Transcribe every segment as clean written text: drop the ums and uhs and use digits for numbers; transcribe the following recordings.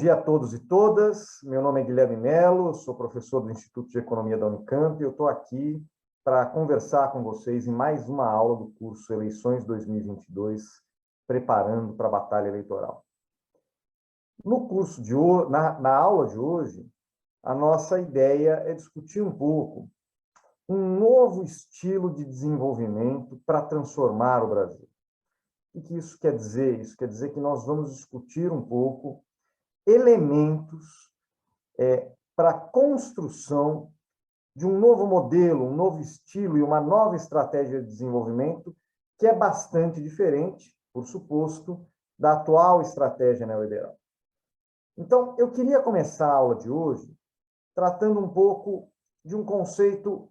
Bom dia a todos e todas. Meu nome é Guilherme Mello, sou professor do Instituto de Economia da Unicamp e eu estou aqui para conversar com vocês em mais uma aula do curso Eleições 2022, preparando para a batalha eleitoral. No curso de hoje, na aula de hoje, a nossa ideia é discutir um pouco um novo estilo de desenvolvimento para transformar o Brasil. O que isso quer dizer? Isso quer dizer que nós vamos discutir um pouco elementos para a construção de um novo modelo, um novo estilo e uma nova estratégia de desenvolvimento que é bastante diferente, por suposto, da atual estratégia neoliberal. Então, eu queria começar a aula de hoje tratando um pouco de um conceito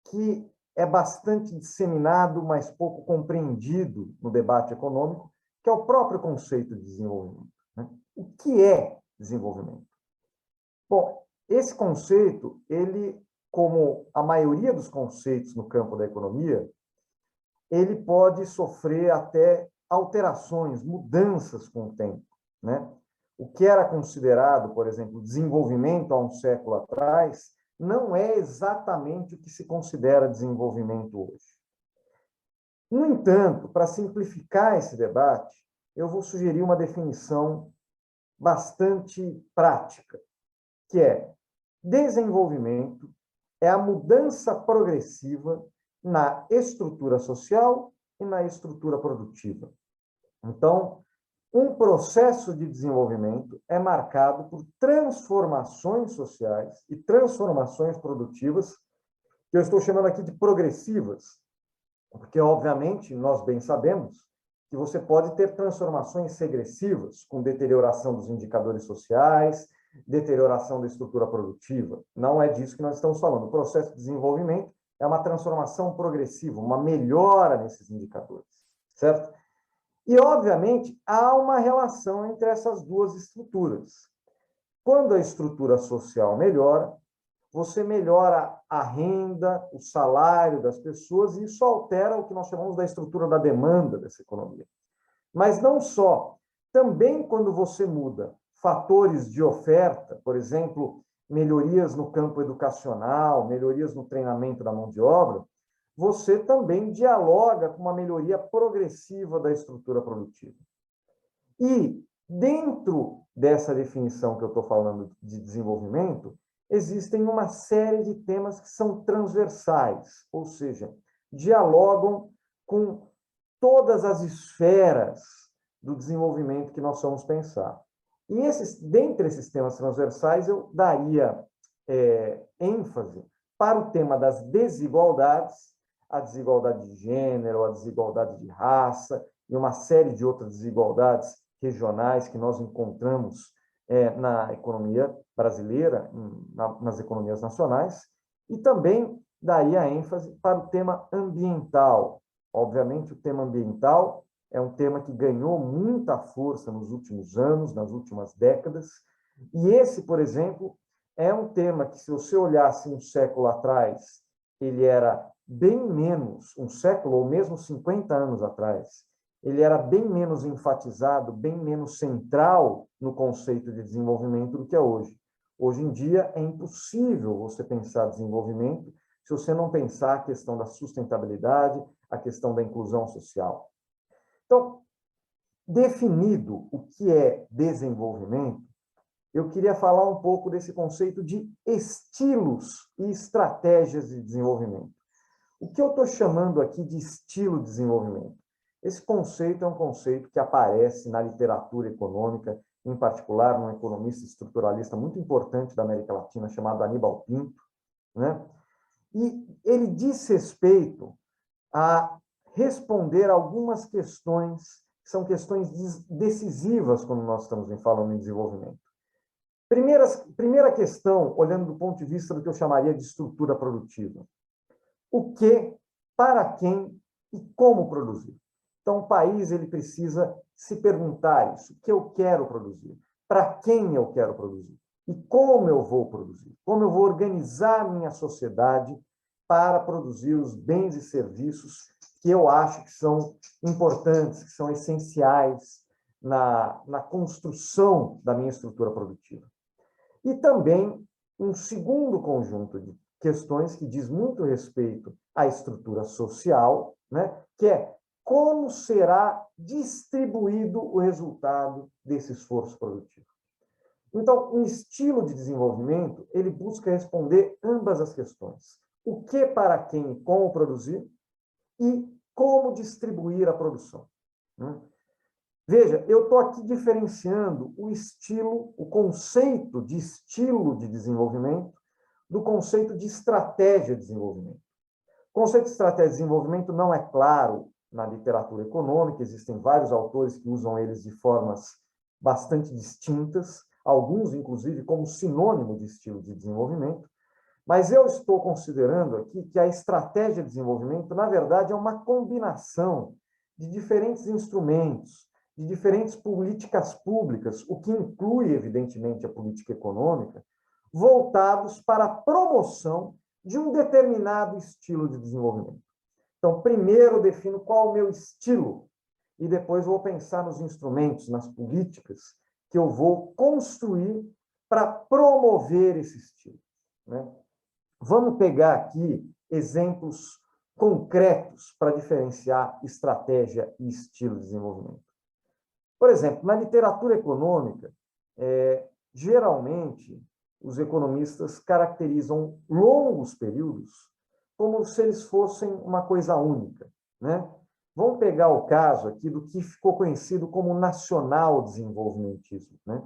que é bastante disseminado, mas pouco compreendido no debate econômico, que é o próprio conceito de desenvolvimento, né? O que é desenvolvimento? Bom, esse conceito, ele, como a maioria dos conceitos no campo da economia, ele pode sofrer até alterações, mudanças com o tempo, né? O que era considerado, por exemplo, desenvolvimento há um século atrás, não é exatamente o que se considera desenvolvimento hoje. No entanto, para simplificar esse debate, eu vou sugerir uma definição bastante prática, que é: desenvolvimento é a mudança progressiva na estrutura social e na estrutura produtiva. Então, um processo de desenvolvimento é marcado por transformações sociais e transformações produtivas, que eu estou chamando aqui de progressivas, porque, obviamente, nós bem sabemos que você pode ter transformações regressivas, com deterioração dos indicadores sociais, deterioração da estrutura produtiva. Não é disso que nós estamos falando. O processo de desenvolvimento é uma transformação progressiva, uma melhora nesses indicadores, certo? E, obviamente, há uma relação entre essas duas estruturas. Quando a estrutura social melhora, você melhora a renda, o salário das pessoas, e isso altera o que nós chamamos da estrutura da demanda dessa economia. Mas não só. Também quando você muda fatores de oferta, por exemplo, melhorias no campo educacional, melhorias no treinamento da mão de obra, você também dialoga com uma melhoria progressiva da estrutura produtiva. E, dentro dessa definição que eu estou falando de desenvolvimento, existem uma série de temas que são transversais, ou seja, dialogam com todas as esferas do desenvolvimento que nós vamos pensar. E dentre esses temas transversais, eu daria ênfase para o tema das desigualdades, a desigualdade de gênero, a desigualdade de raça e uma série de outras desigualdades regionais que nós encontramos na economia brasileira, nas economias nacionais, e também daria ênfase para o tema ambiental. Obviamente, o tema ambiental é um tema que ganhou muita força nos últimos anos, nas últimas décadas, e esse, por exemplo, é um tema que, se você olhasse um século atrás, ele era bem menos, um século ou mesmo 50 anos atrás, ele era bem menos enfatizado, bem menos central no conceito de desenvolvimento do que é hoje. Hoje em dia, é impossível você pensar desenvolvimento se você não pensar a questão da sustentabilidade, a questão da inclusão social. Então, definido o que é desenvolvimento, eu queria falar um pouco desse conceito de estilos e estratégias de desenvolvimento. O que eu estou chamando aqui de estilo de desenvolvimento? Esse conceito é um conceito que aparece na literatura econômica, em particular num economista estruturalista muito importante da América Latina, chamado Aníbal Pinto, né? E ele diz respeito a responder algumas questões, que são questões decisivas quando nós estamos falando em desenvolvimento. Primeira questão, olhando do ponto de vista do que eu chamaria de estrutura produtiva. O que, para quem e como produzir? Então, o país ele precisa se perguntar isso: o que eu quero produzir? Para quem eu quero produzir? E como eu vou produzir? Como eu vou organizar a minha sociedade para produzir os bens e serviços que eu acho que são importantes, que são essenciais na construção da minha estrutura produtiva. E também um segundo conjunto de questões que diz muito respeito à estrutura social, né, que é como será distribuído o resultado desse esforço produtivo. Então, um estilo de desenvolvimento, ele busca responder ambas as questões. O que, para quem e como produzir e como distribuir a produção. Veja, eu estou aqui diferenciando o estilo, o conceito de estilo de desenvolvimento do conceito de estratégia de desenvolvimento. O conceito de estratégia de desenvolvimento não é claro na literatura econômica, existem vários autores que usam eles de formas bastante distintas, alguns, inclusive, como sinônimo de estilo de desenvolvimento, mas eu estou considerando aqui que a estratégia de desenvolvimento, na verdade, é uma combinação de diferentes instrumentos, de diferentes políticas públicas, o que inclui, evidentemente, a política econômica, voltados para a promoção de um determinado estilo de desenvolvimento. Então, primeiro eu defino qual é o meu estilo e depois vou pensar nos instrumentos, nas políticas que eu vou construir para promover esse estilo, né? Vamos pegar aqui exemplos concretos para diferenciar estratégia e estilo de desenvolvimento. Por exemplo, na literatura econômica, geralmente, os economistas caracterizam longos períodos como se eles fossem uma coisa única, né? Vamos pegar o caso aqui do que ficou conhecido como nacional desenvolvimentismo, né?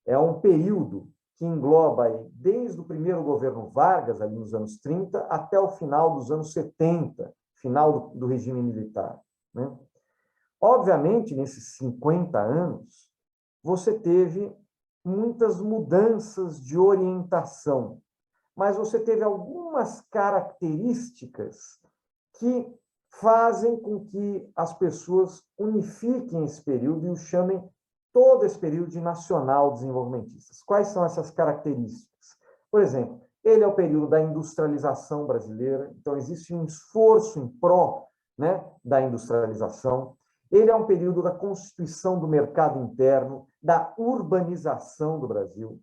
É um período que engloba aí, desde o primeiro governo Vargas, ali nos anos 30, até o final dos anos 70, final do regime militar, né? Obviamente, nesses 50 anos, você teve muitas mudanças de orientação, mas você teve algumas características que fazem com que as pessoas unifiquem esse período e o chamem todo esse período de nacional desenvolvimentistas. Quais são essas características? Por exemplo, ele é o período da industrialização brasileira, então existe um esforço em pró, né, da industrialização. Ele é um período da constituição do mercado interno, da urbanização do Brasil.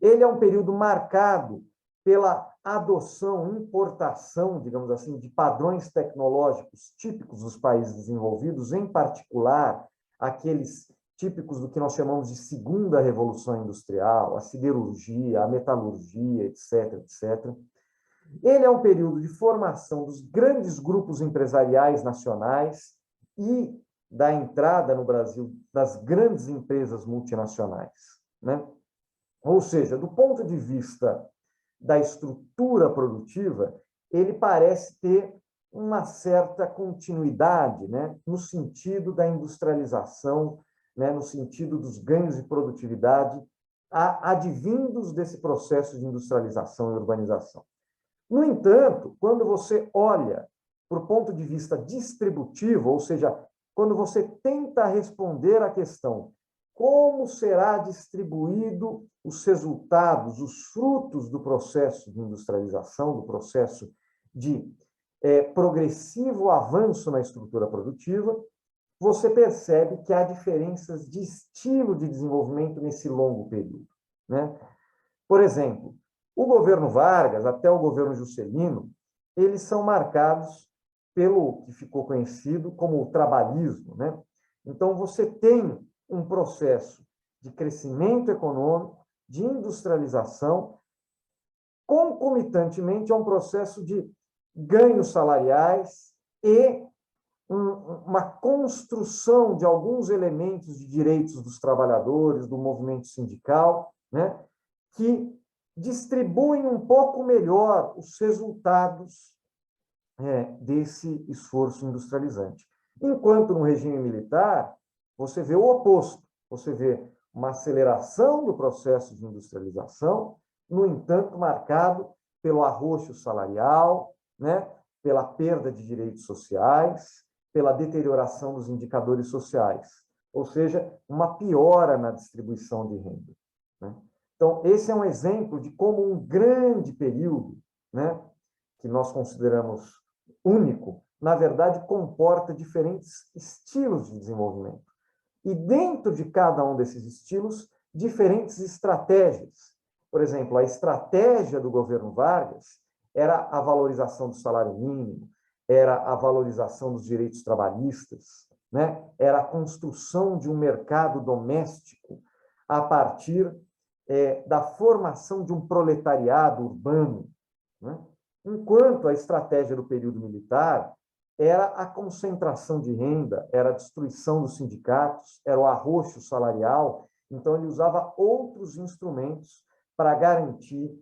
Ele é um período marcado pela adoção, importação, digamos assim, de padrões tecnológicos típicos dos países desenvolvidos, em particular aqueles típicos do que nós chamamos de segunda revolução industrial, a siderurgia, a metalurgia, etc., etc. Ele é um período de formação dos grandes grupos empresariais nacionais e da entrada no Brasil das grandes empresas multinacionais, né? Ou seja, do ponto de vista da estrutura produtiva, ele parece ter uma certa continuidade, né, no sentido da industrialização, né, no sentido dos ganhos de produtividade advindos desse processo de industrialização e urbanização. No entanto, quando você olha para o ponto de vista distributivo, ou seja, quando você tenta responder à questão como será distribuído os resultados, os frutos do processo de industrialização, do processo de progressivo avanço na estrutura produtiva, você percebe que há diferenças de estilo de desenvolvimento nesse longo período, né? Por exemplo, o governo Vargas, até o governo Juscelino, eles são marcados pelo que ficou conhecido como o trabalhismo, né? Então, você tem um processo de crescimento econômico, de industrialização, concomitantemente a um processo de ganhos salariais e uma construção de alguns elementos de direitos dos trabalhadores, do movimento sindical, né, que distribuem um pouco melhor os resultados desse esforço industrializante. Enquanto no regime militar, você vê o oposto, você vê uma aceleração do processo de industrialização, no entanto, marcado pelo arroxo salarial, né, pela perda de direitos sociais, pela deterioração dos indicadores sociais, ou seja, uma piora na distribuição de renda, né? Então, esse é um exemplo de como um grande período, né, que nós consideramos único, na verdade, comporta diferentes estilos de desenvolvimento. e dentro de cada um desses estilos, diferentes estratégias. Por exemplo, a estratégia do governo Vargas era a valorização do salário mínimo, era a valorização dos direitos trabalhistas, né? Era a construção de um mercado doméstico a partir da formação de um proletariado urbano, né? Enquanto a estratégia do período militar era a concentração de renda, era a destruição dos sindicatos, era o arroxo salarial. Então, ele usava outros instrumentos para garantir,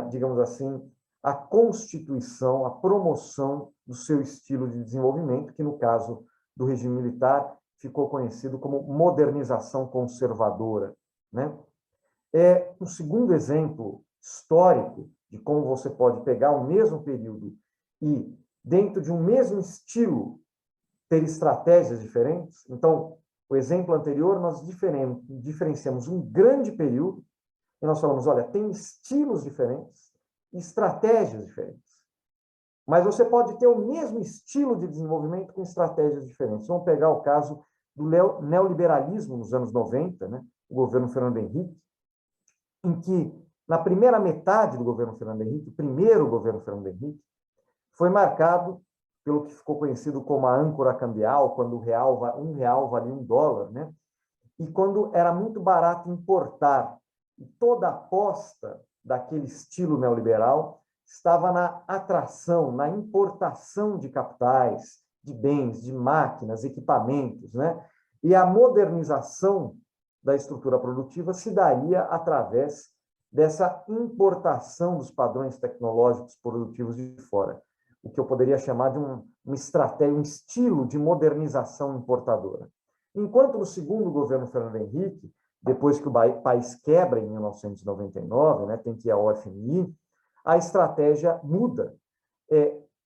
digamos assim, a constituição, a promoção do seu estilo de desenvolvimento, que, no caso do regime militar, ficou conhecido como modernização conservadora, né? Um segundo exemplo histórico de como você pode pegar o mesmo período e, dentro de um mesmo estilo, ter estratégias diferentes. Então, o exemplo anterior, nós diferenciamos um grande período e nós falamos, olha, tem estilos diferentes, estratégias diferentes. Mas você pode ter o mesmo estilo de desenvolvimento com estratégias diferentes. Vamos pegar o caso do neoliberalismo nos anos 90, né? O governo Fernando Henrique, em que, na primeira metade do governo Fernando Henrique, o primeiro governo Fernando Henrique, foi marcado pelo que ficou conhecido como a âncora cambial, quando um real valia $1, né? E quando era muito barato importar. E toda a aposta daquele estilo neoliberal estava na atração, na importação de capitais, de bens, de máquinas, equipamentos, né? E a modernização da estrutura produtiva se daria através dessa importação dos padrões tecnológicos produtivos de fora, o que eu poderia chamar de uma estratégia, um estilo de modernização importadora. Enquanto no segundo governo Fernando Henrique, depois que o país quebra em 1999, né, tem que ir ao FMI, a estratégia muda.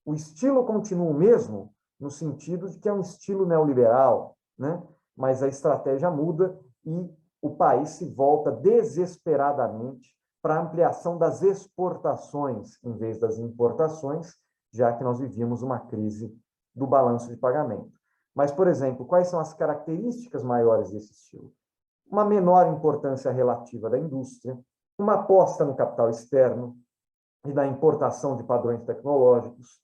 O estilo continua o mesmo, no sentido de que é um estilo neoliberal, né, mas a estratégia muda e o país se volta desesperadamente para a ampliação das exportações em vez das importações, já que nós vivíamos uma crise do balanço de pagamento. Mas, por exemplo, quais são as características maiores desse estilo? Uma menor importância relativa da indústria, uma aposta no capital externo e na importação de padrões tecnológicos,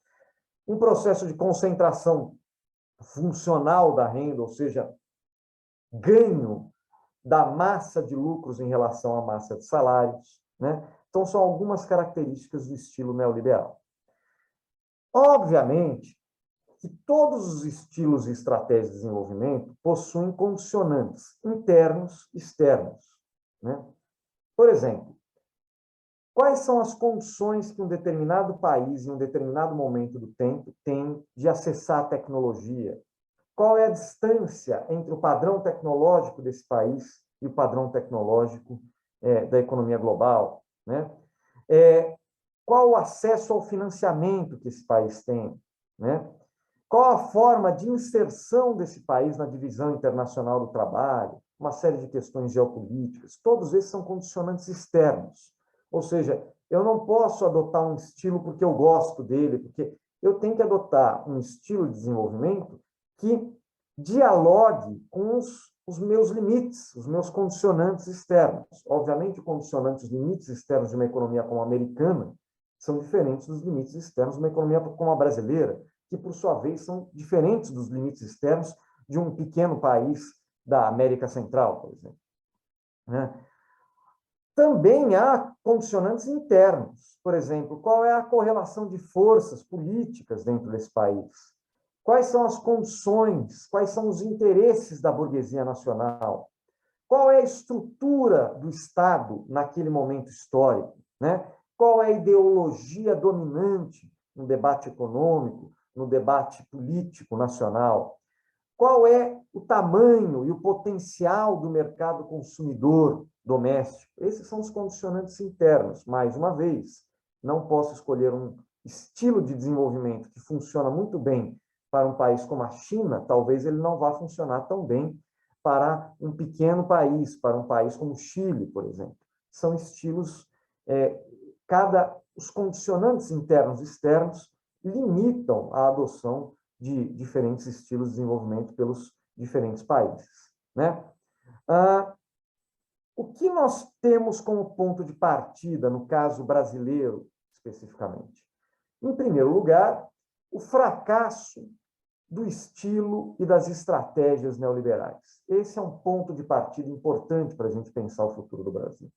um processo de concentração funcional da renda, ou seja, ganho da massa de lucros em relação à massa de salários, né? Então, são algumas características do estilo neoliberal. Obviamente que todos os estilos e estratégias de desenvolvimento possuem condicionantes internos e externos, né? Por exemplo, quais são as condições que um determinado país, em um determinado momento do tempo, tem de acessar a tecnologia? Qual é a distância entre o padrão tecnológico desse país e o padrão tecnológico da economia global, né? Qual o acesso ao financiamento que esse país tem, né? Qual a forma de inserção desse país na divisão internacional do trabalho? Uma série de questões geopolíticas. Todos esses são condicionantes externos. Ou seja, eu não posso adotar um estilo porque eu gosto dele, porque eu tenho que adotar um estilo de desenvolvimento que dialogue com os meus limites, os meus condicionantes externos. Obviamente, os limites externos de uma economia como a americana são diferentes dos limites externos de uma economia como a brasileira, que, por sua vez, são diferentes dos limites externos de um pequeno país da América Central, por exemplo, né? Também há condicionantes internos. Por exemplo, qual é a correlação de forças políticas dentro desse país? Quais são as condições, quais são os interesses da burguesia nacional? Qual é a estrutura do Estado naquele momento histórico, né? Qual é a ideologia dominante no debate econômico, no debate político nacional? Qual é o tamanho e o potencial do mercado consumidor doméstico? Esses são os condicionantes internos. Mais uma vez, não posso escolher um estilo de desenvolvimento que funciona muito bem para um país como a China, talvez ele não vá funcionar tão bem para um pequeno país, para um país como o Chile, por exemplo. São estilos, os condicionantes internos e externos limitam a adoção de diferentes estilos de desenvolvimento pelos diferentes países. né? Ah, o que nós temos como ponto de partida, no caso brasileiro, especificamente? Em primeiro lugar, o fracasso do estilo e das estratégias neoliberais. Esse é um ponto de partida importante para a gente pensar o futuro do Brasil.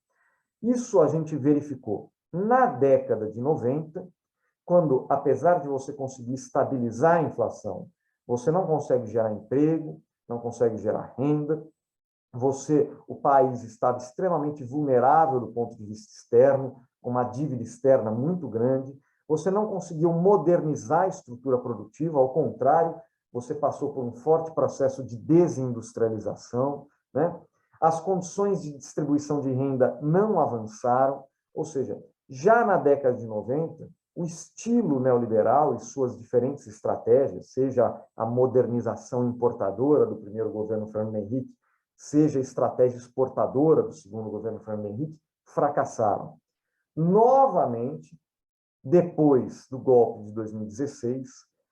Isso a gente verificou na década de 90, quando, apesar de você conseguir estabilizar a inflação, você não consegue gerar emprego, não consegue gerar renda, o país estava extremamente vulnerável do ponto de vista externo, uma dívida externa muito grande, você não conseguiu modernizar a estrutura produtiva, ao contrário, você passou por um forte processo de desindustrialização, né? As condições de distribuição de renda não avançaram, ou seja, já na década de 90, o estilo neoliberal e suas diferentes estratégias, seja a modernização importadora do primeiro governo Fernando Henrique, seja a estratégia exportadora do segundo governo Fernando Henrique, fracassaram. Novamente, depois do golpe de 2016,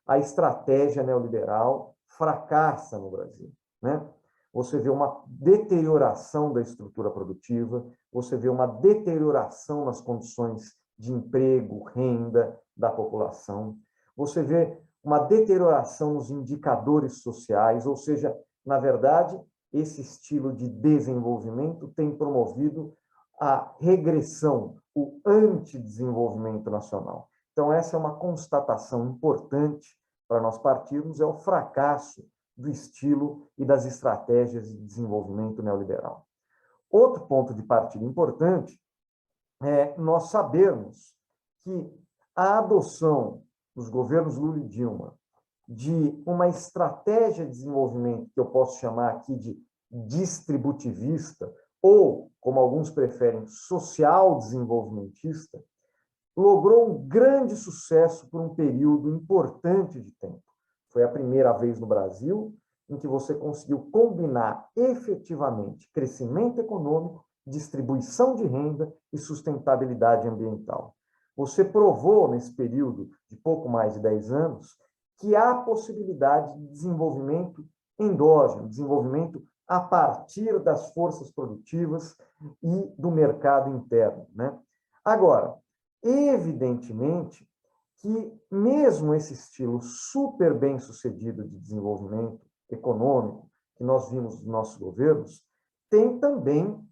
a estratégia neoliberal fracassa no Brasil, né? Você vê uma deterioração da estrutura produtiva, você vê uma deterioração nas condições de emprego, renda da população, você vê uma deterioração nos indicadores sociais, ou seja, na verdade, esse estilo de desenvolvimento tem promovido a regressão, o antidesenvolvimento nacional. Então, essa é uma constatação importante para nós partirmos, é o fracasso do estilo e das estratégias de desenvolvimento neoliberal. Outro ponto de partida importante é nós sabermos que a adoção dos governos Lula e Dilma de uma estratégia de desenvolvimento que eu posso chamar aqui de distributivista, ou, como alguns preferem, social-desenvolvimentista, logrou um grande sucesso por um período importante de tempo. Foi a primeira vez no Brasil em que você conseguiu combinar efetivamente crescimento econômico, distribuição de renda e sustentabilidade ambiental. Você provou, nesse período de pouco mais de 10 anos, que há possibilidade de desenvolvimento endógeno, desenvolvimento a partir das forças produtivas e do mercado interno, né? Agora, evidentemente que mesmo esse estilo super bem sucedido de desenvolvimento econômico que nós vimos nos nossos governos, tem também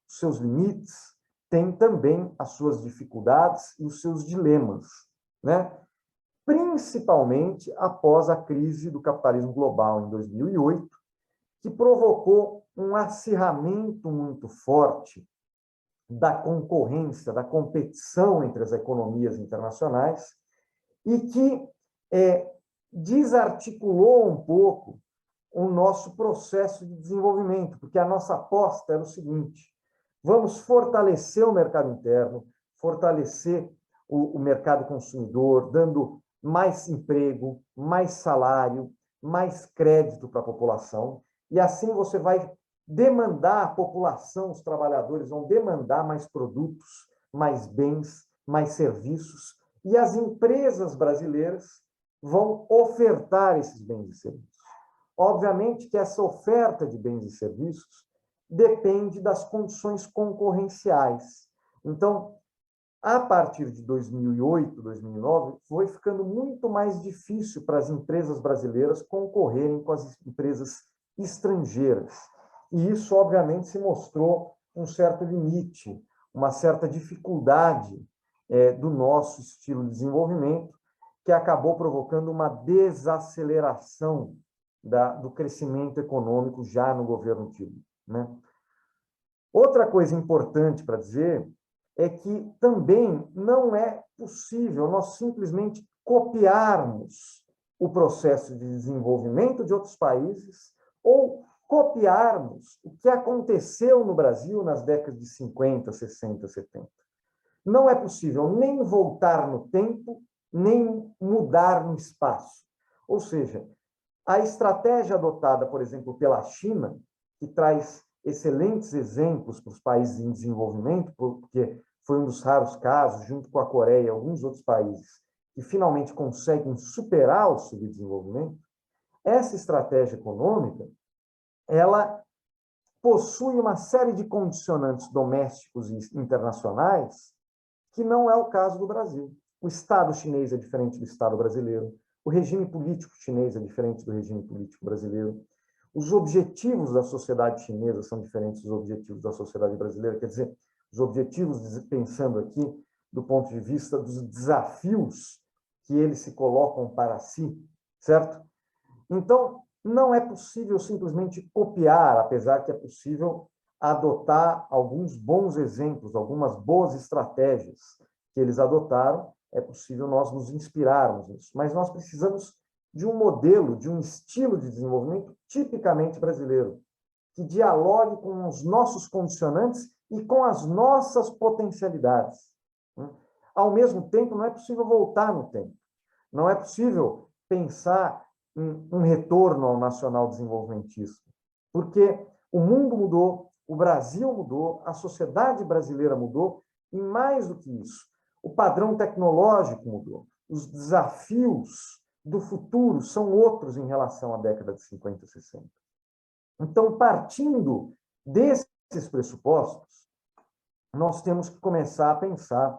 seus limites, tem também as suas dificuldades e os seus dilemas, né? Principalmente após a crise do capitalismo global em 2008, que provocou um acirramento muito forte da concorrência, da competição entre as economias internacionais e que desarticulou um pouco o nosso processo de desenvolvimento, porque a nossa aposta era o seguinte: vamos fortalecer o mercado interno, fortalecer o mercado consumidor, dando mais emprego, mais salário, mais crédito para a população, e assim você vai demandar, a população, os trabalhadores vão demandar mais produtos, mais bens, mais serviços, e as empresas brasileiras vão ofertar esses bens e serviços. Obviamente que essa oferta de bens e serviços depende das condições concorrenciais. Então, a partir de 2008, 2009, foi ficando muito mais difícil para as empresas brasileiras concorrerem com as empresas estrangeiras. E isso, obviamente, se mostrou um certo limite, uma certa dificuldade do nosso estilo de desenvolvimento, que acabou provocando uma desaceleração do crescimento econômico já no governo Dilma, né? Outra coisa importante para dizer é que também não é possível nós simplesmente copiarmos o processo de desenvolvimento de outros países ou copiarmos o que aconteceu no Brasil nas décadas de 50, 60, 70. Não é possível nem voltar no tempo, nem mudar no espaço. Ou seja, a estratégia adotada, por exemplo, pela China, que traz excelentes exemplos para os países em desenvolvimento, porque foi um dos raros casos, junto com a Coreia e alguns outros países, que finalmente conseguem superar o subdesenvolvimento, essa estratégia econômica ela possui uma série de condicionantes domésticos e internacionais que não é o caso do Brasil. O Estado chinês é diferente do Estado brasileiro, o regime político chinês é diferente do regime político brasileiro, os objetivos da sociedade chinesa são diferentes dos objetivos da sociedade brasileira, quer dizer, os objetivos, pensando aqui do ponto de vista dos desafios que eles se colocam para si, certo? Então, não é possível simplesmente copiar, apesar que é possível adotar alguns bons exemplos, algumas boas estratégias que eles adotaram, é possível nós nos inspirarmos nisso. Mas nós precisamos de um modelo, de um estilo de desenvolvimento tipicamente brasileiro, que dialogue com os nossos condicionantes e com as nossas potencialidades. Ao mesmo tempo, não é possível voltar no tempo. Não é possível pensar em um retorno ao nacional desenvolvimentismo, porque o mundo mudou, o Brasil mudou, a sociedade brasileira mudou, e mais do que isso, o padrão tecnológico mudou. Os desafios do futuro são outros em relação à década de 50 e 60. Então, partindo desses pressupostos, nós temos que começar a pensar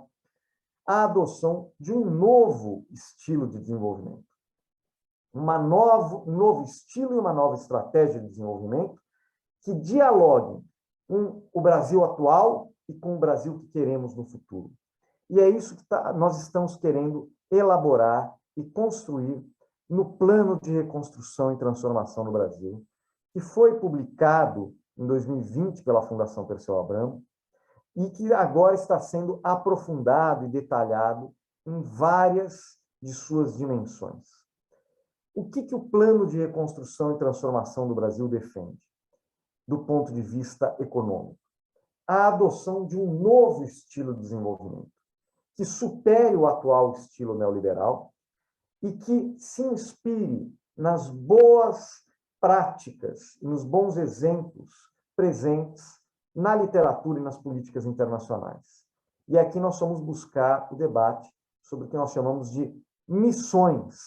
a adoção de um novo estilo de desenvolvimento. Um novo estilo e uma nova estratégia de desenvolvimento que dialoguem com o Brasil atual e com o Brasil que queremos no futuro. E é isso que nós estamos querendo elaborar e construir no Plano de Reconstrução e Transformação do Brasil, que foi publicado em 2020 pela Fundação Perseu Abramo e que agora está sendo aprofundado e detalhado em várias de suas dimensões. O que o Plano de Reconstrução e Transformação do Brasil defende, do ponto de vista econômico? A adoção de um novo estilo de desenvolvimento, que supere o atual estilo neoliberal e que se inspire nas boas práticas e nos bons exemplos presentes na literatura e nas políticas internacionais. E aqui nós vamos buscar o debate sobre o que nós chamamos de missões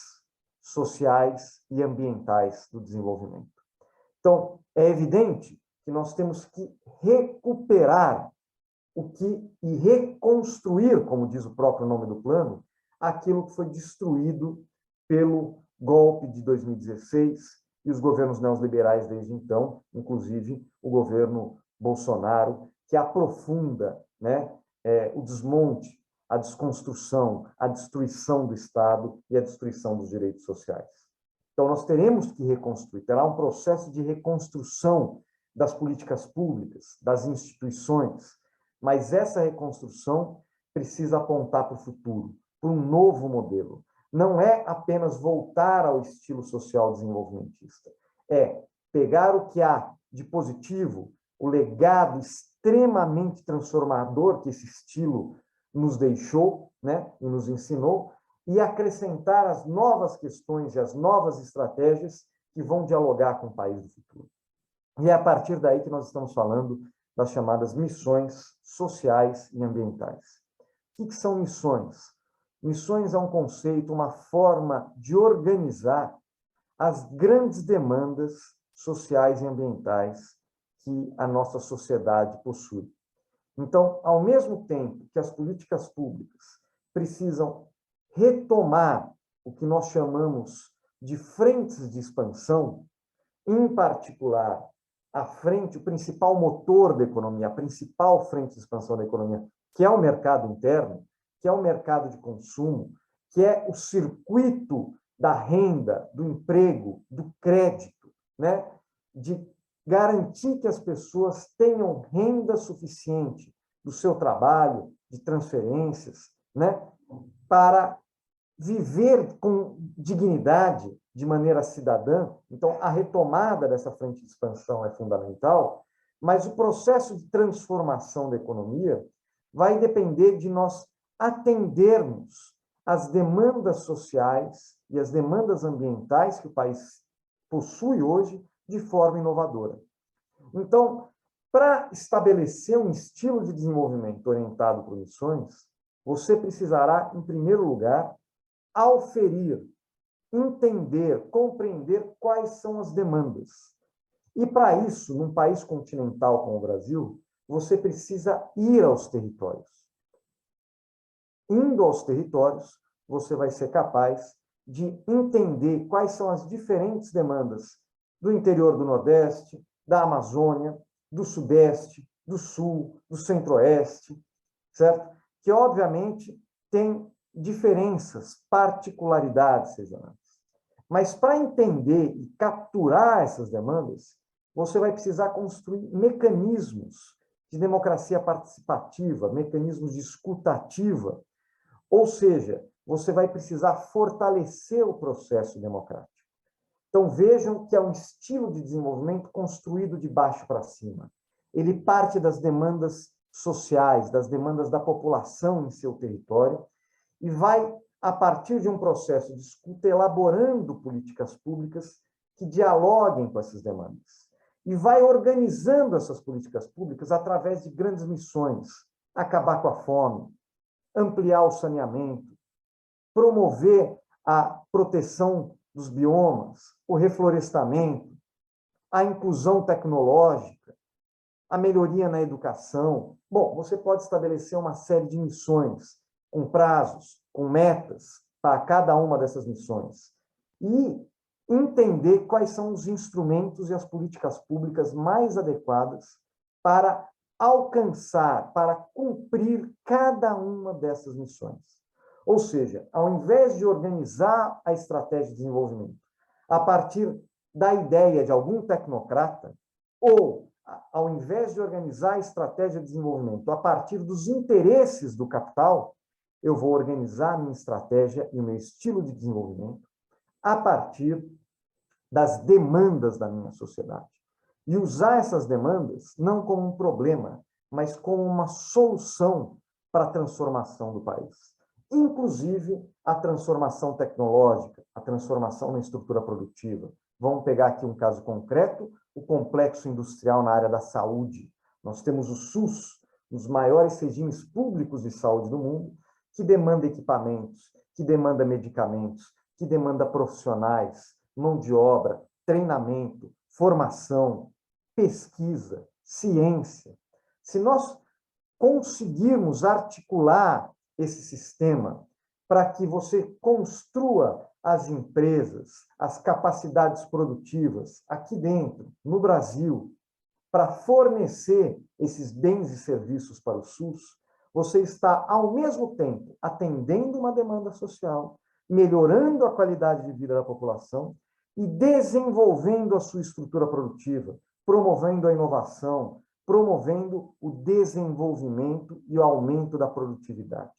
sociais e ambientais do desenvolvimento. Então, é evidente que nós temos que recuperar e reconstruir, como diz o próprio nome do plano, aquilo que foi destruído pelo golpe de 2016 e os governos neoliberais desde então, inclusive o governo Bolsonaro, que aprofunda, o desmonte, a desconstrução, a destruição do Estado e a destruição dos direitos sociais. Então, nós teremos que reconstruir, terá um processo de reconstrução das políticas públicas, das instituições, mas essa reconstrução precisa apontar para o futuro, para um novo modelo. Não é apenas voltar ao estilo social desenvolvimentista, é pegar o que há de positivo, o legado extremamente transformador que esse estilo nos deixou, e nos ensinou, e acrescentar as novas questões e as novas estratégias que vão dialogar com o país do futuro. E é a partir daí que nós estamos falando das chamadas missões sociais e ambientais. O que são missões? Missões é um conceito, uma forma de organizar as grandes demandas sociais e ambientais que a nossa sociedade possui. Então, ao mesmo tempo que as políticas públicas precisam retomar o que nós chamamos de frentes de expansão, em particular, a frente, o principal motor da economia, a principal frente de expansão da economia, que é o mercado interno, que é o mercado de consumo, que é o circuito da renda, do emprego, do crédito, de garantir que as pessoas tenham renda suficiente do seu trabalho, de transferências, para viver com dignidade, de maneira cidadã. Então, a retomada dessa frente de expansão é fundamental, mas o processo de transformação da economia vai depender de nós atendermos às demandas sociais e às demandas ambientais que o país possui hoje de forma inovadora. Então, para estabelecer um estilo de desenvolvimento orientado por missões, você precisará, em primeiro lugar, auferir, entender, compreender quais são as demandas E para isso, num país continental como o Brasil, você precisa ir aos territórios. Indo aos territórios, você vai ser capaz de entender quais são as diferentes demandas do interior do Nordeste, da Amazônia, do Sudeste, do Sul, do Centro-Oeste, certo? Que, obviamente, tem diferenças, particularidades regionais. Mas, para entender e capturar essas demandas, você vai precisar construir mecanismos de democracia participativa, mecanismos de escuta ativa, ou seja, você vai precisar fortalecer o processo democrático. Então, vejam que é um estilo de desenvolvimento construído de baixo para cima. Ele parte das demandas sociais, das demandas da população em seu território, e vai, a partir de um processo de escuta, elaborando políticas públicas que dialoguem com essas demandas. E vai organizando essas políticas públicas através de grandes missões: acabar com a fome, ampliar o saneamento, promover a proteção dos biomas, o reflorestamento, a inclusão tecnológica, a melhoria na educação. Bom, você pode estabelecer uma série de missões, com prazos, com metas para cada uma dessas missões. E entender quais são os instrumentos e as políticas públicas mais adequadas para alcançar, para cumprir cada uma dessas missões. Ou seja, ao invés de organizar a estratégia de desenvolvimento a partir da ideia de algum tecnocrata, ou ao invés de organizar a estratégia de desenvolvimento a partir dos interesses do capital, eu vou organizar a minha estratégia e o meu estilo de desenvolvimento a partir das demandas da minha sociedade. E usar essas demandas não como um problema, mas como uma solução para a transformação do país. Inclusive a transformação tecnológica, a transformação na estrutura produtiva. Vamos pegar aqui um caso concreto, o complexo industrial na área da saúde. Nós temos o SUS, um dos maiores regimes públicos de saúde do mundo, que demanda equipamentos, que demanda medicamentos, que demanda profissionais, mão de obra, treinamento, formação, pesquisa, ciência. Se nós conseguirmos articular esse sistema para que você construa as empresas, as capacidades produtivas aqui dentro, no Brasil, para fornecer esses bens e serviços para o SUS, você está, ao mesmo tempo, atendendo uma demanda social, melhorando a qualidade de vida da população e desenvolvendo a sua estrutura produtiva, promovendo a inovação, promovendo o desenvolvimento e o aumento da produtividade.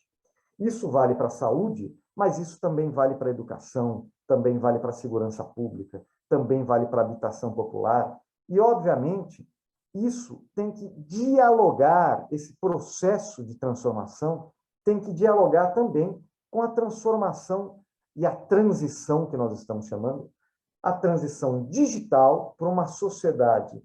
Isso vale para a saúde, mas isso também vale para a educação, também vale para a segurança pública, também vale para a habitação popular. E, obviamente, isso tem que dialogar, esse processo de transformação tem que dialogar também com a transformação e a transição que nós estamos chamando, a transição digital para uma sociedade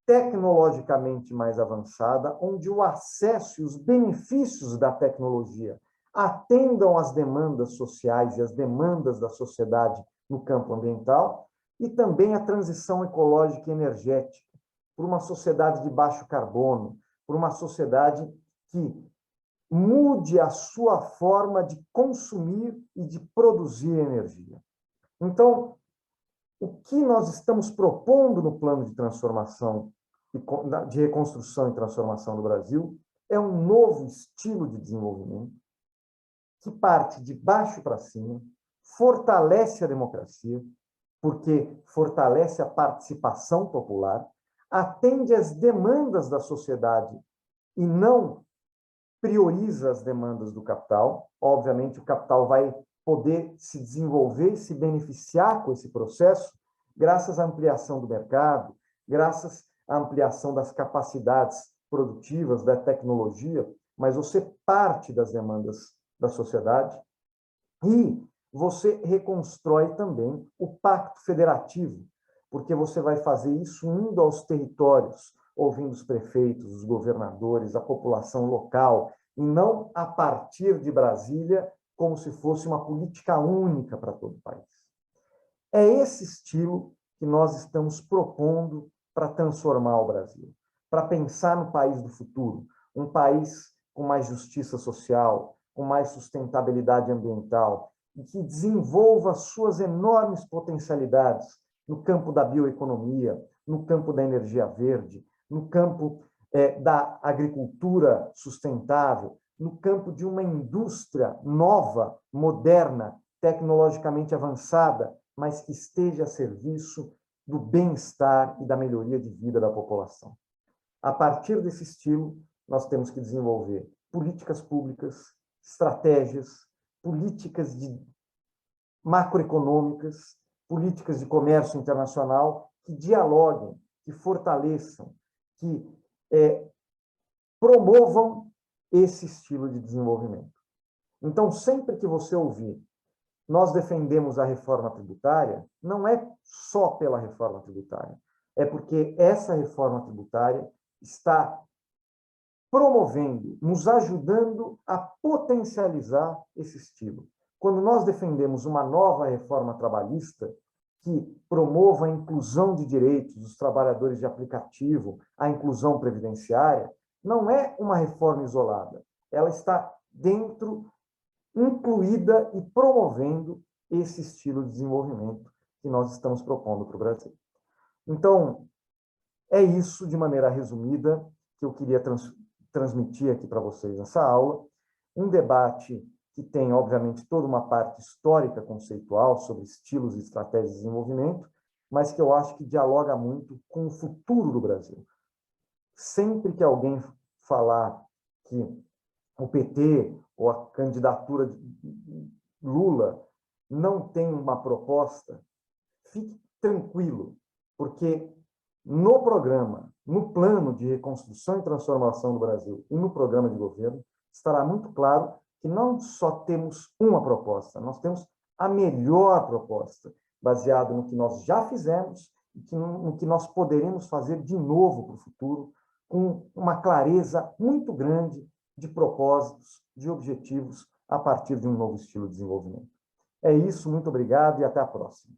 tecnologicamente mais avançada, onde o acesso e os benefícios da tecnologia atendam às demandas sociais e às demandas da sociedade no campo ambiental, e também a transição ecológica e energética, por uma sociedade de baixo carbono, por uma sociedade que mude a sua forma de consumir e de produzir energia. Então, o que nós estamos propondo no plano de transformação, de reconstrução e transformação do Brasil, é um novo estilo de desenvolvimento que parte de baixo para cima, fortalece a democracia, porque fortalece a participação popular, atende às demandas da sociedade e não prioriza as demandas do capital. Obviamente, o capital vai poder se desenvolver e se beneficiar com esse processo graças à ampliação do mercado, graças à ampliação das capacidades produtivas, da tecnologia, mas você parte das demandas da sociedade e você reconstrói também o pacto federativo, porque você vai fazer isso indo aos territórios, ouvindo os prefeitos, os governadores, a população local, e não a partir de Brasília, como se fosse uma política única para todo o país. É esse estilo que nós estamos propondo para transformar o Brasil, para pensar no país do futuro, um país com mais justiça social, com mais sustentabilidade ambiental, e que desenvolva suas enormes potencialidades no campo da bioeconomia, no campo da energia verde, no campo da agricultura sustentável, no campo de uma indústria nova, moderna, tecnologicamente avançada, mas que esteja a serviço do bem-estar e da melhoria de vida da população. A partir desse estilo, nós temos que desenvolver políticas públicas, estratégias, políticas macroeconômicas, políticas de comércio internacional que dialoguem, que fortaleçam, que promovam esse estilo de desenvolvimento. Então, sempre que você ouvir nós defendemos a reforma tributária, não é só pela reforma tributária, é porque essa reforma tributária está promovendo, nos ajudando a potencializar esse estilo. Quando nós defendemos uma nova reforma trabalhista que promova a inclusão de direitos dos trabalhadores de aplicativo, a inclusão previdenciária, não é uma reforma isolada, ela está incluída e promovendo esse estilo de desenvolvimento que nós estamos propondo para o Brasil. Então, é isso, de maneira resumida, que eu queria transmitir aqui para vocês nessa aula. Um debate que tem, obviamente, toda uma parte histórica conceitual sobre estilos e estratégias de desenvolvimento, mas que eu acho que dialoga muito com o futuro do Brasil. Sempre que alguém falar que o PT ou a candidatura de Lula não tem uma proposta, fique tranquilo, porque no programa, no plano de reconstrução e transformação do Brasil e no programa de governo, estará muito claro que não só temos uma proposta, nós temos a melhor proposta, baseada no que nós já fizemos e no que nós poderemos fazer de novo para o futuro, com uma clareza muito grande de propósitos, de objetivos, a partir de um novo estilo de desenvolvimento. É isso, muito obrigado e até a próxima.